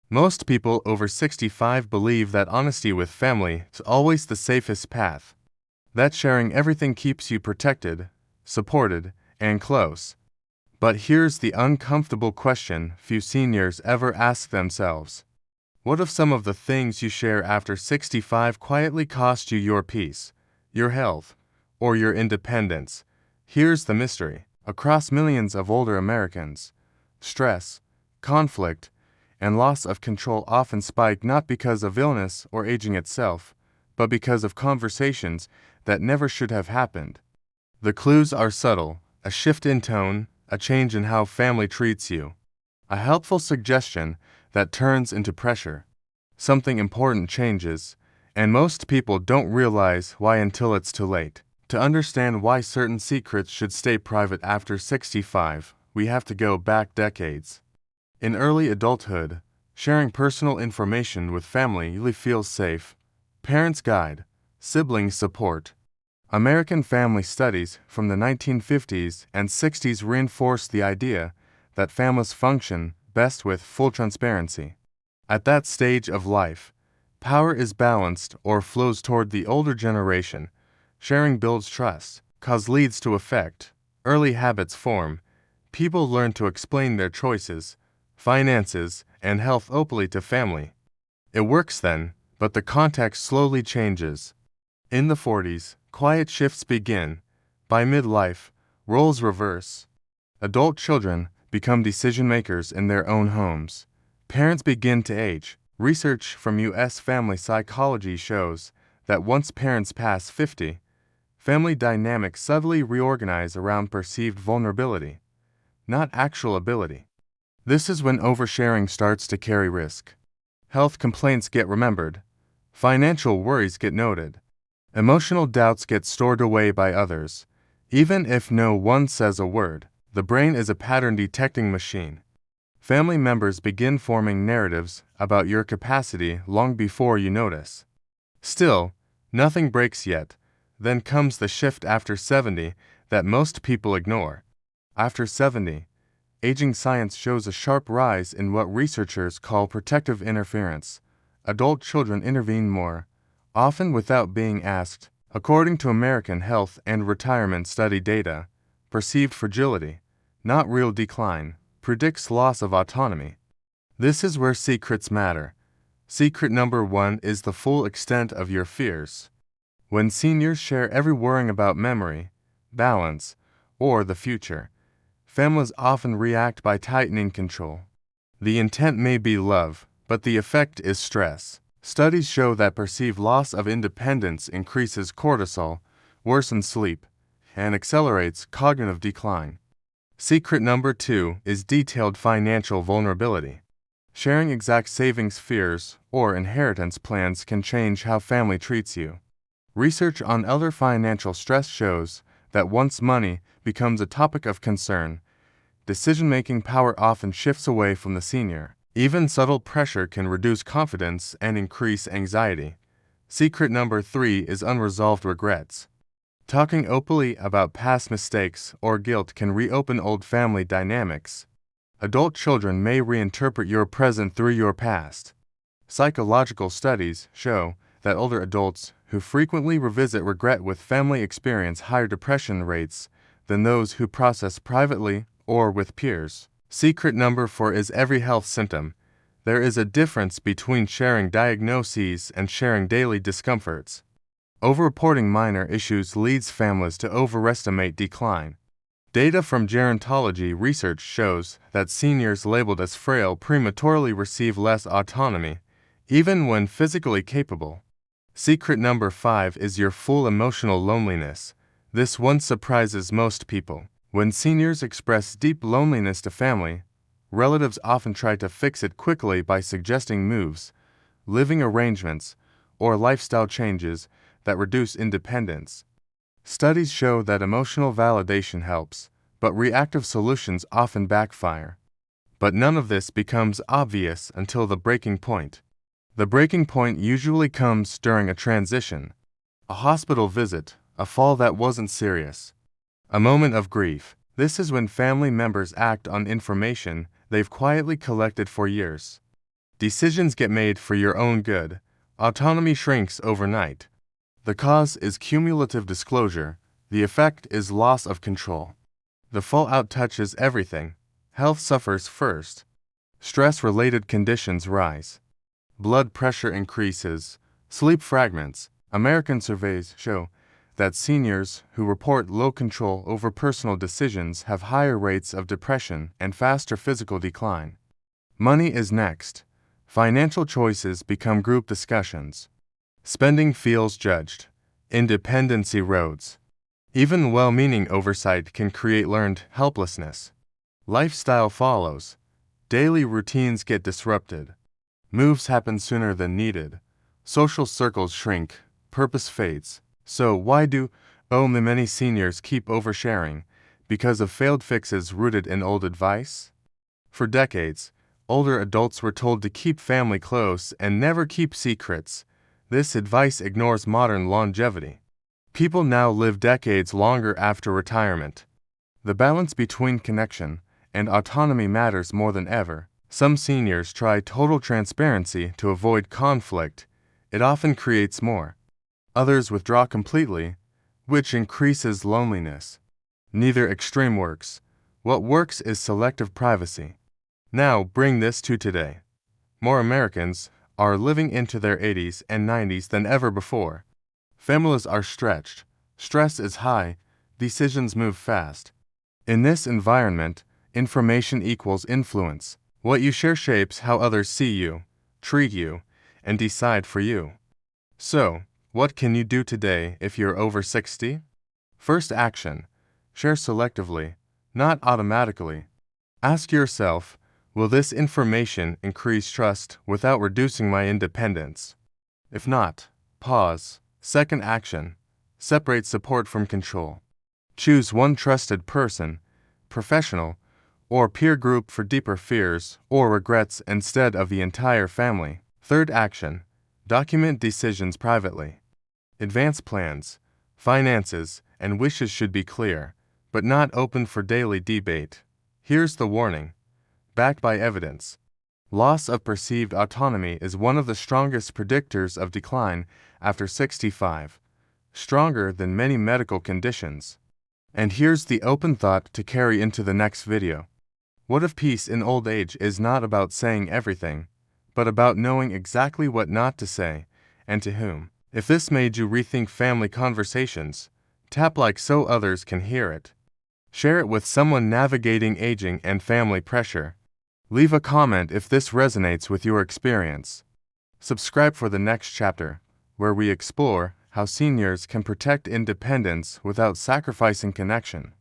Most people over 65 believe that honesty with family is always the safest path, that sharing everything keeps you protected, supported, and close. But here's the uncomfortable question few seniors ever ask themselves. What if some of the things you share after 65 quietly cost you your peace, your health, or your independence? Here's the mystery. Across millions of older Americans, stress, conflict, and loss of control often spike not because of illness or aging itself, but because of conversations that never should have happened. The clues are subtle: a shift in tone, a change in how family treats you, a helpful suggestion that turns into pressure. Something important changes, and most people don't realize why until it's too late. To understand why certain secrets should stay private after 65, we have to go back decades. In early adulthood, sharing personal information with family usually feels safe. Parents' guide, siblings support. American family studies from the 1950s and 60s reinforced the idea that families function best with full transparency. At that stage of life, power is balanced or flows toward the older generation. Sharing builds trust, cause leads to effect, early habits form. People learn to explain their choices, finances, and health openly to family. It works then, but the context slowly changes. In the 40s, quiet shifts begin. By midlife, roles reverse. Adult children become decision makers in their own homes. Parents begin to age. Research from U.S. family psychology shows that once parents pass 50, family dynamics subtly reorganize around perceived vulnerability, not actual ability. This is when oversharing starts to carry risk. Health complaints get remembered. Financial worries get noted. Emotional doubts get stored away by others. Even if no one says a word, the brain is a pattern-detecting machine. Family members begin forming narratives about your capacity long before you notice. Still, nothing breaks yet. Then comes the shift after 70 that most people ignore. After 70, aging science shows a sharp rise in what researchers call protective interference. Adult children intervene more, often without being asked. According to American Health and Retirement Study data, perceived fragility, not real decline, predicts loss of autonomy. This is where secrets matter. Secret number 1 is the full extent of your fears. When seniors share every worrying about memory, balance, or the future, families often react by tightening control. The intent may be love, but the effect is stress. Studies show that perceived loss of independence increases cortisol, worsens sleep, and accelerates cognitive decline. Secret number 2 is detailed financial vulnerability. Sharing exact savings fears or inheritance plans can change how family treats you. Research on elder financial stress shows that once money becomes a topic of concern, decision-making power often shifts away from the senior. Even subtle pressure can reduce confidence and increase anxiety. Secret number 3 is unresolved regrets. Talking openly about past mistakes or guilt can reopen old family dynamics. Adult children may reinterpret your present through your past. Psychological studies show that older adults who frequently revisit regret with family experience higher depression rates than those who process privately or with peers. Secret number 4 is every health symptom. There is a difference between sharing diagnoses and sharing daily discomforts. Overreporting minor issues leads families to overestimate decline. Data from gerontology research shows that seniors labeled as frail prematurely receive less autonomy, even when physically capable. Secret number 5 is your full emotional loneliness. This one surprises most people. When seniors express deep loneliness to family, relatives often try to fix it quickly by suggesting moves, living arrangements, or lifestyle changes that reduce independence. Studies show that emotional validation helps, but reactive solutions often backfire. But none of this becomes obvious until the breaking point. The breaking point usually comes during a transition, a hospital visit, a fall that wasn't serious, a moment of grief. This is when family members act on information they've quietly collected for years. Decisions get made for your own good. Autonomy shrinks overnight. The cause is cumulative disclosure. The effect is loss of control. The fallout touches everything. Health suffers first. Stress-related conditions rise. Blood pressure increases. Sleep fragments. American surveys show that seniors who report low control over personal decisions have higher rates of depression and faster physical decline. Money is next. Financial choices become group discussions. Spending feels judged. Independence erodes. Even well-meaning oversight can create learned helplessness. Lifestyle follows. Daily routines get disrupted. Moves happen sooner than needed. Social circles shrink. Purpose fades. So why do many seniors keep oversharing? Because of failed fixes rooted in old advice? For decades, older adults were told to keep family close and never keep secrets. This advice ignores modern longevity. People now live decades longer after retirement. The balance between connection and autonomy matters more than ever. Some seniors try total transparency to avoid conflict. It often creates more. Others withdraw completely, which increases loneliness. Neither extreme works. What works is selective privacy. Now bring this to today. More Americans are living into their 80s and 90s than ever before. Families are stretched. Stress is high. Decisions move fast. In this environment, information equals influence. What you share shapes how others see you, treat you, and decide for you. So, what can you do today if you're over 60? First action: share selectively, not automatically. Ask yourself, will this information increase trust without reducing my independence? If not, pause. Second action: separate support from control. Choose one trusted person, professional, or peer group for deeper fears or regrets instead of the entire family. Third action: document decisions privately. Advance plans, finances, and wishes should be clear, but not open for daily debate. Here's the warning: backed by evidence. Loss of perceived autonomy is one of the strongest predictors of decline after 65, stronger than many medical conditions. And here's the open thought to carry into the next video. What if peace in old age is not about saying everything, but about knowing exactly what not to say, and to whom? If this made you rethink family conversations, tap like so others can hear it. Share it with someone navigating aging and family pressure. Leave a comment if this resonates with your experience. Subscribe for the next chapter, where we explore how seniors can protect independence without sacrificing connection.